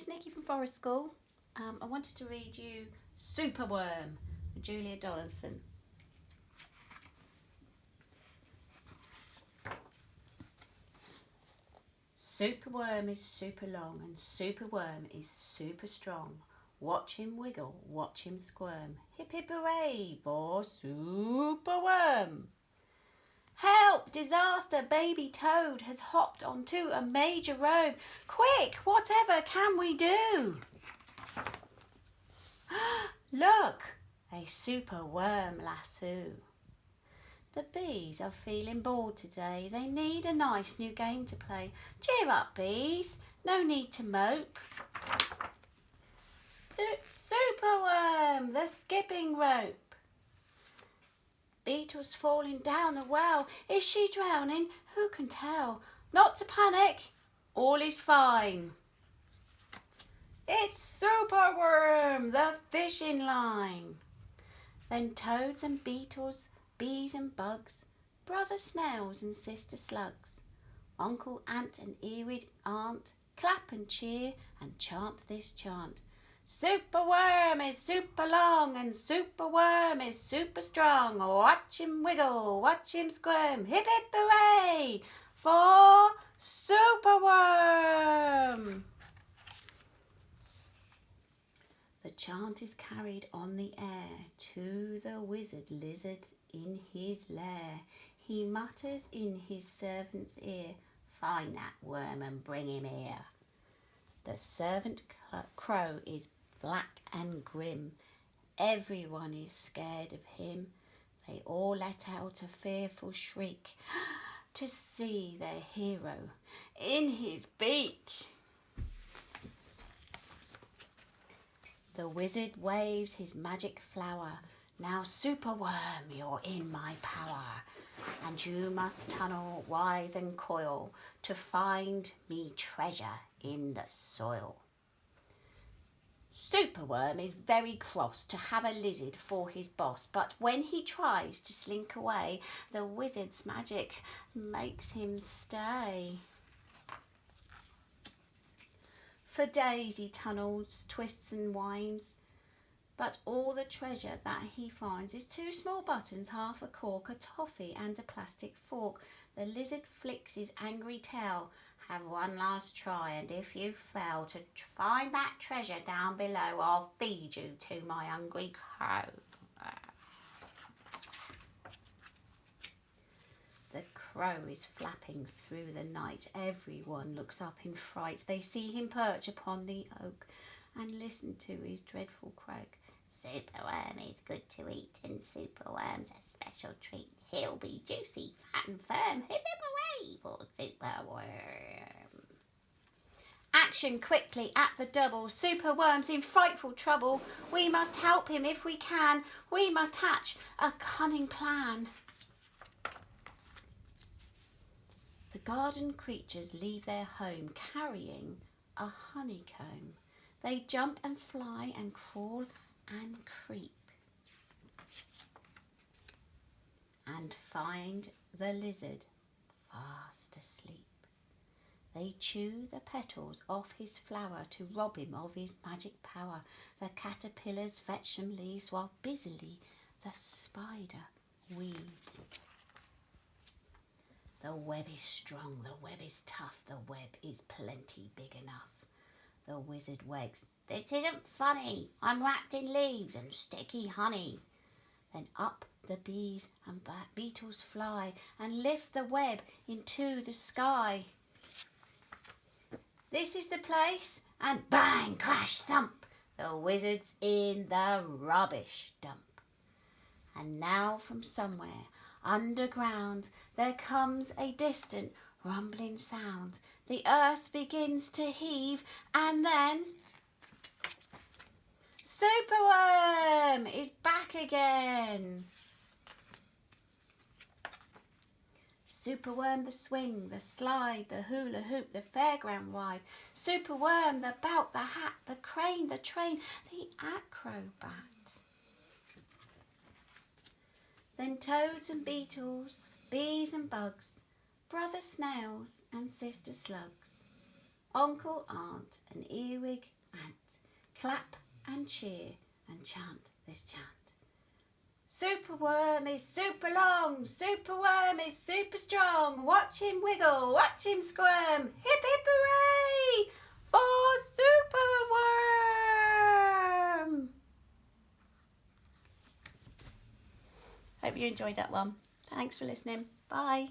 it's Nikki from Forest School. I wanted to read you Superworm, Julia Donaldson. Superworm is super long and Superworm is super strong. Watch him wiggle, watch him squirm. Hip hip hooray for Superworm. Help! Disaster! Baby Toad has hopped onto a major road. Quick! Whatever can we do? Look! A superworm lasso. The bees are feeling bored today. They need a nice new game to play. Cheer up, bees. No need to mope. Superworm, the skipping rope. Beetle's falling down the well. Is she drowning? Who can tell? Not to panic. All is fine. It's Superworm, the fishing line. Then toads and beetles, bees and bugs, brother snails and sister slugs, uncle ant and earwig aunt, clap and cheer and chant this chant. Superworm is super long and Superworm is super strong. Watch him wiggle, watch him squirm. Hip hip hooray for Superworm. The chant is carried on the air to the wizard lizard in his lair. He mutters in his servant's ear, find that worm and bring him here. The servant crow is black and grim. Everyone is scared of him. They all let out a fearful shriek to see their hero in his beak. The wizard waves his magic flower. Now Superworm, you're in my power, and you must tunnel wide and coil to find me treasure in the soil. Superworm is very cross to have a lizard for his boss, but when he tries to slink away, the wizard's magic makes him stay. For days he tunnels, twists and winds, but all the treasure that he finds is 2 small buttons, half a cork, a toffee and a plastic fork. The lizard flicks his angry tail. Have one last try, and if you fail to find that treasure down below, I'll feed you to my hungry crow. The crow is flapping through the night. Everyone looks up in fright. They see him perch upon the oak and listen to his dreadful croak. Superworm is good to eat, and Superworm's a special treat. He'll be juicy, fat and firm. Hip hip hooray for Superworm. Action quickly at the double. Superworm's in frightful trouble. We must help him if we can. We must hatch a cunning plan. The garden creatures leave their home carrying a honeycomb. They jump and fly and crawl and creep and find the lizard fast asleep. They chew the petals off his flower to rob him of his magic power. The caterpillars fetch some leaves while busily the spider weaves. The web is strong, the web is tough, the web is plenty big enough. The wizard wags, this isn't funny, I'm wrapped in leaves and sticky honey. Then up the bees and beetles fly and lift the web into the sky. This is the place, and bang, crash, thump, the wizard's in the rubbish dump. And now from somewhere underground there comes a distant rumbling sound. The earth begins to heave, and then Superworm is back again. Superworm the swing, the slide, the hula hoop, the fairground ride. Superworm the belt, the hat, the crane, the train, the acrobat. Then toads and beetles, bees and bugs, brother snails and sister slugs, uncle, aunt and earwig, Clap and cheer and chant this chant. Superworm is super long, Superworm is super strong. Watch him wiggle, watch him squirm. Hip hip hooray for Superworm! Hope you enjoyed that one. Thanks for listening. Bye.